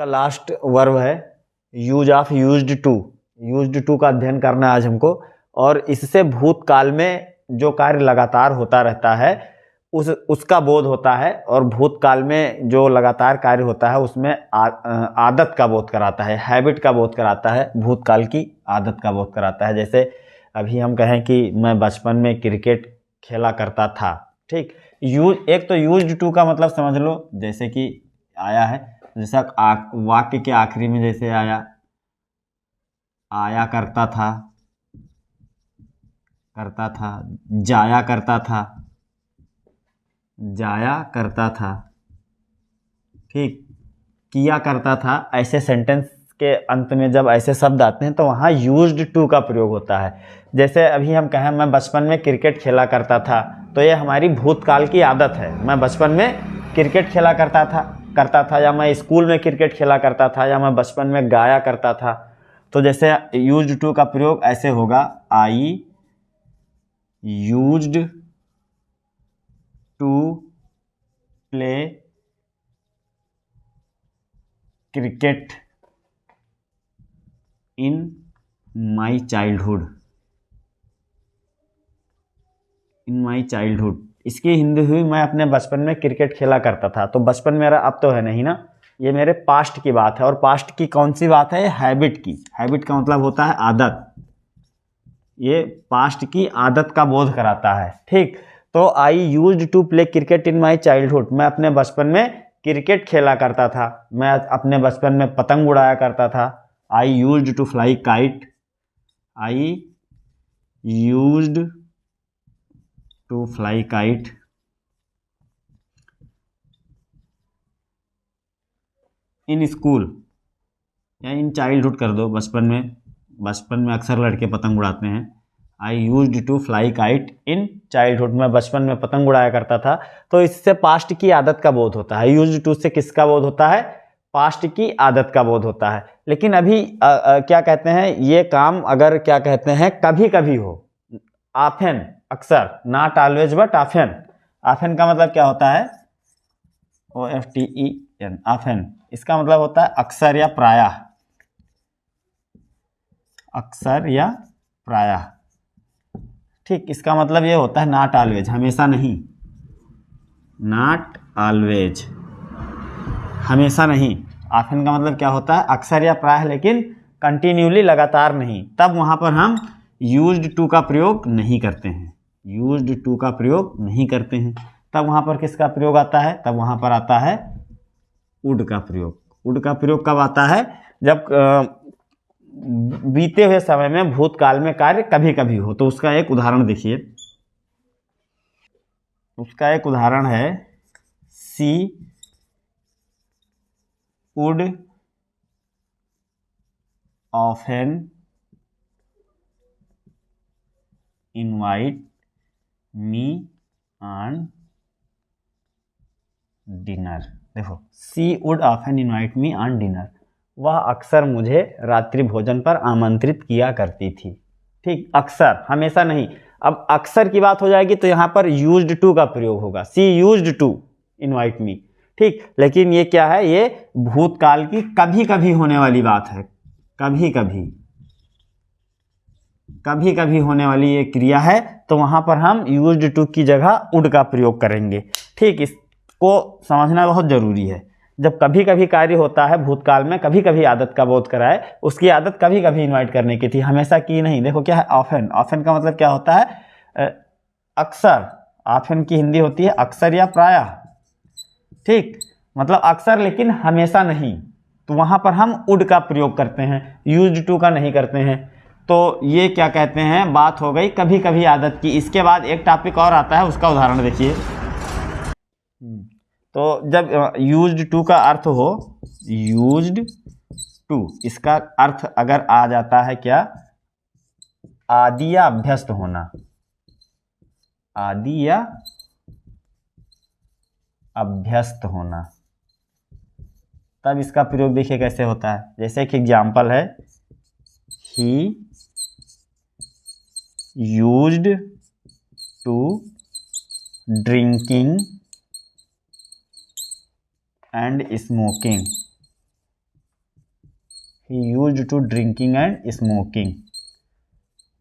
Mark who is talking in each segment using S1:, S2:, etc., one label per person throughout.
S1: का last verb है use of used to. Used to का अध्ययन करना है आज हमको, और इससे भूतकाल में जो कार्य लगातार होता रहता है उसका बोध होता है, और भूतकाल में जो लगातार कार्य होता है उसमें आदत का बोध कराता है, हैबिट का बोध कराता है, भूतकाल की आदत का बोध कराता है। जैसे अभी हम कहें कि मैं बचपन में क्रिकेट खेला करता था, ठीक। एक तो यूज्ड टू का मतलब समझ लो, जैसे कि आया है, जैसा वाक्य के आखिरी में जैसे आया करता था, जाया करता था, ठीक, किया करता था। ऐसे सेंटेंस के अंत में जब ऐसे शब्द आते हैं तो वहाँ यूज्ड टू का प्रयोग होता है। जैसे अभी हम कहें मैं बचपन में क्रिकेट खेला करता था, तो ये हमारी भूतकाल की आदत है। मैं बचपन में क्रिकेट खेला करता था, या मैं स्कूल में क्रिकेट खेला करता था, या मैं बचपन में गाया करता था। तो जैसे यूज्ड टू का प्रयोग ऐसे होगा, I used to play cricket in my childhood. इसकी हिंदी हुई मैं अपने बचपन में क्रिकेट खेला करता था। तो बचपन मेरा अब तो है नहीं ना, ये मेरे पास्ट की बात है। और पास्ट की कौन सी बात है? हैबिट की। हैबिट का मतलब होता है आदत। ये पास्ट की आदत का बोध कराता है, ठीक। तो I used to play cricket in my childhood, मैं अपने बचपन में क्रिकेट खेला करता था, मैं अपने बचपन में पतंग उड़ाया करता था। I used to fly kite, I used to fly kite in school, या इन चाइल्डहुड कर दो, बचपन में अक्सर लड़के पतंग उड़ाते हैं। I used to fly kite in childhood, मैं बचपन में पतंग उड़ाया करता था। तो इससे पास्ट की आदत का बोध होता है। यूज्ड टू से किसका बोध होता है? पास्ट की आदत का बोध होता है। लेकिन अभी क्या कहते हैं, ये काम अगर क्या कहते हैं कभी कभी हो, ऑफेन, अक्सर, not always but often. Often का मतलब क्या होता है? OFTEN, often. इसका मतलब होता है अक्सर या प्रायः, अक्सर या प्रायः, ठीक। इसका मतलब ये होता है नॉट ऑलवेज, हमेशा नहीं, नॉट ऑलवेज, हमेशा नहीं। ऑफेन का मतलब क्या होता है? अक्सर या प्रायः, लेकिन कंटिन्यूली, लगातार नहीं। तब वहाँ पर हम यूज्ड टू का प्रयोग नहीं करते हैं, यूज्ड टू का प्रयोग नहीं करते हैं। तब वहाँ पर किसका प्रयोग आता है? तब वहाँ पर आता है वुड का प्रयोग। वुड का प्रयोग कब आता है? जब बीते हुए समय में, भूतकाल में कार्य कभी कभी हो। तो उसका एक उदाहरण देखिए, उसका एक उदाहरण है she would often invite me on dinner. देखो, she would often invite me on dinner, वह अक्सर मुझे रात्रि भोजन पर आमंत्रित किया करती थी, ठीक। अक्सर, हमेशा नहीं। अब अक्सर की बात हो जाएगी तो यहाँ पर यूज्ड टू का प्रयोग होगा, सी यूज्ड टू इनवाइट मी, ठीक। लेकिन ये क्या है? ये भूतकाल की कभी कभी होने वाली बात है, कभी कभी होने वाली ये क्रिया है। तो वहां पर हम यूज्ड टू की जगह वुड का प्रयोग करेंगे, ठीक। इसको समझना बहुत जरूरी है। जब कभी कभी कार्य होता है भूतकाल में, कभी कभी आदत का बोध कराए, उसकी आदत कभी कभी इन्वाइट करने की थी, हमेशा की नहीं। देखो क्या है ऑफेन। ऑफेन का मतलब क्या होता है? अक्सर। ऑफेन की हिंदी होती है अक्सर या प्रायः, ठीक। मतलब अक्सर, लेकिन हमेशा नहीं। तो वहां पर हम वुड का प्रयोग करते हैं, यूज्ड टू का नहीं करते हैं। तो ये क्या कहते हैं, बात हो गई कभी कभी आदत की। इसके बाद एक टॉपिक और आता है, उसका उदाहरण देखिए। तो जब यूज्ड टू का अर्थ हो, यूज्ड टू, इसका अर्थ अगर आ जाता है क्या? आदि या अभ्यस्त होना, आदि या अभ्यस्त होना, तब इसका प्रयोग देखिए कैसे होता है। जैसे एक एग्जाम्पल है, he used to drinking and smoking, he used to drinking and smoking.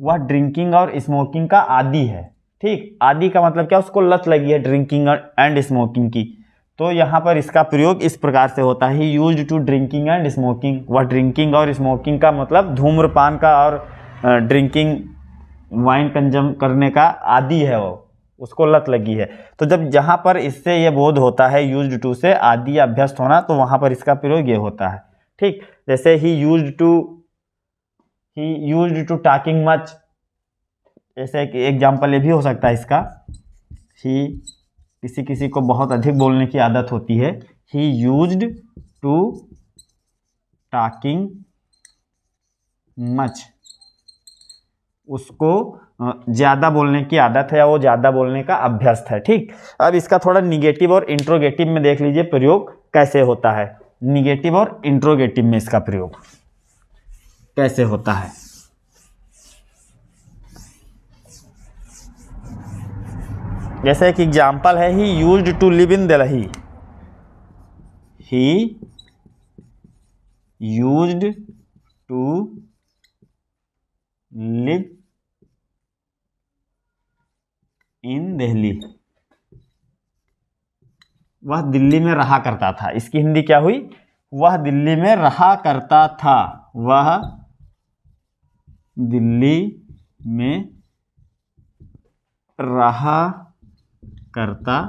S1: वह ड्रिंकिंग और स्मोकिंग का आदी है। ठीक, आदी का मतलब क्या, उसको लत लगी है ड्रिंकिंग एंड स्मोकिंग की। तो यहाँ पर इसका प्रयोग इस प्रकार से होता है, he used to drinking and smoking. वह ड्रिंकिंग और स्मोकिंग का मतलब धूम्रपान का और ड्रिंकिंग वाइन कंजम करने का आदी है, वो उसको लत लगी है। तो जब जहाँ पर इससे ये बोध होता है यूज्ड टू से आदी या अभ्यस्त होना, तो वहाँ पर इसका प्रयोग ये होता है। ठीक, जैसे he used to talking much, जैसे एक एग्जाम्पल ये भी हो सकता है इसका, ही किसी किसी को बहुत अधिक बोलने की आदत होती है, he used to talking much, उसको ज़्यादा बोलने की आदत है या वो ज़्यादा बोलने का अभ्यस्त है। ठीक, अब इसका थोड़ा निगेटिव और इंट्रोगेटिव में देख लीजिए प्रयोग कैसे होता है। निगेटिव और इंट्रोगेटिव में इसका प्रयोग कैसे होता है। जैसे एक एग्जाम्पल है, he used to live in Delhi. He used to live in Delhi. वह दिल्ली में रहा करता था। इसकी हिंदी क्या हुई, वह दिल्ली में रहा करता था। वह दिल्ली में रहा करता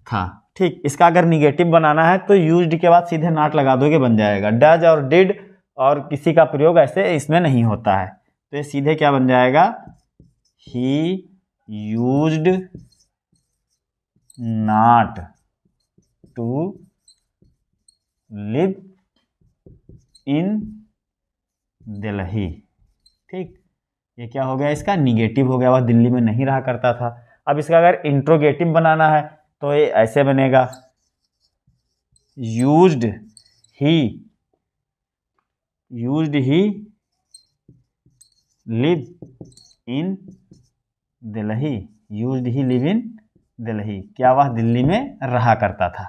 S1: था। ठीक, इसका अगर निगेटिव बनाना है तो यूज्ड के बाद सीधे नॉट लगा दोगे, बन जाएगा। डज और डिड और किसी का प्रयोग ऐसे इसमें नहीं होता है, तो ये सीधे क्या बन जाएगा, he used not to live in Delhi. ठीक, ये क्या हो गया, इसका निगेटिव हो गया, वह दिल्ली में नहीं रहा करता था। अब इसका अगर इंट्रोगेटिव बनाना है तो ये ऐसे बनेगा, used he live in Delhi. Used he live in Delhi, क्या वह दिल्ली में रहा करता था।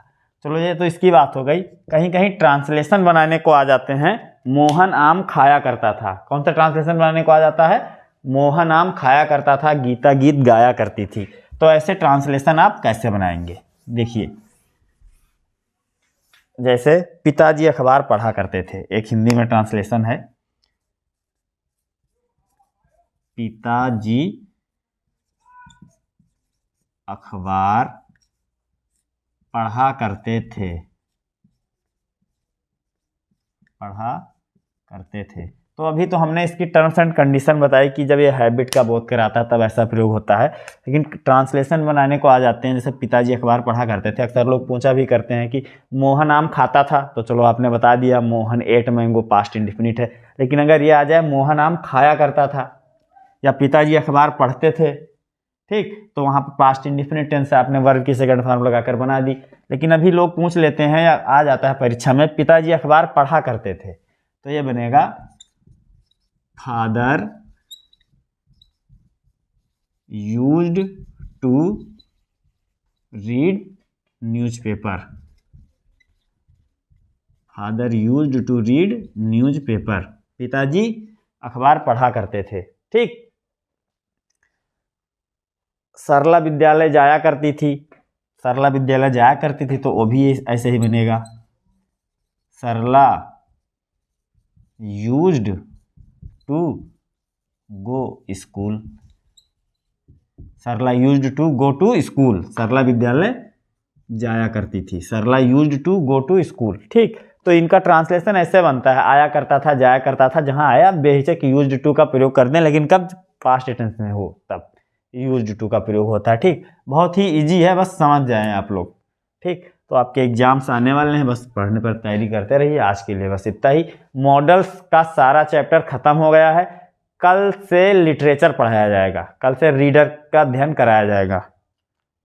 S1: चलो ये तो इसकी बात हो गई। कहीं कहीं ट्रांसलेशन बनाने को आ जाते हैं, मोहन आम खाया करता था। कौन सा ट्रांसलेशन बनाने को आ जाता है, मोहन आम खाया करता था, गीता गीत गाया करती थी। तो ऐसे ट्रांसलेशन आप कैसे बनाएंगे, देखिए। जैसे पिताजी अखबार पढ़ा करते थे, एक हिंदी में ट्रांसलेशन है, पिताजी अखबार पढ़ा करते थे, तो अभी तो हमने इसकी टर्म्स एंड कंडीशन बताई कि जब ये हैबिट का बोध कराता है तब ऐसा प्रयोग होता है। लेकिन ट्रांसलेशन बनाने को आ जाते हैं, जैसे पिताजी अखबार पढ़ा करते थे। अक्सर लोग पूछा भी करते हैं कि मोहन आम खाता था, तो चलो आपने बता दिया, Mohan ate mango past indefinite है। लेकिन अगर ये आ जाए मोहन आम खाया करता था या पिताजी अखबार पढ़ते थे, ठीक, तो वहाँ पर पास्ट इंडिफिनिट टेंस से आपने वर्ब की सेकंड फॉर्म लगाकर बना दी। लेकिन अभी लोग पूछ लेते हैं या आ जाता है परीक्षा में, पिताजी अखबार पढ़ा करते थे, तो ये बनेगा father used to read newspaper. Father used to read newspaper, पिताजी अखबार पढ़ा करते थे। ठीक, सरला विद्यालय जाया करती थी, सरला विद्यालय जाया करती थी, तो वो भी ऐसे ही बनेगा, Sarla used to go school. Sarla used to go to school, Sarla विद्यालय जाया करती थी, Sarla used to go to school. ठीक, तो इनका ट्रांसलेशन ऐसे बनता है, आया करता था, जाया करता था, जहां आया बेहिचक यूज्ड टू का प्रयोग कर दें, लेकिन कब पास्ट टेंस में हो तब यूज्ड टू का प्रयोग होता है। ठीक, बहुत ही इजी है, बस समझ जाएं आप लोग। ठीक, तो आपके एग्जाम्स आने वाले हैं, बस पढ़ने पर तैयारी करते रहिए। आज के लिए बस इतना ही। मॉडल्स का सारा चैप्टर खत्म हो गया है। कल से लिटरेचर पढ़ाया जाएगा, कल से रीडर का अध्ययन कराया जाएगा।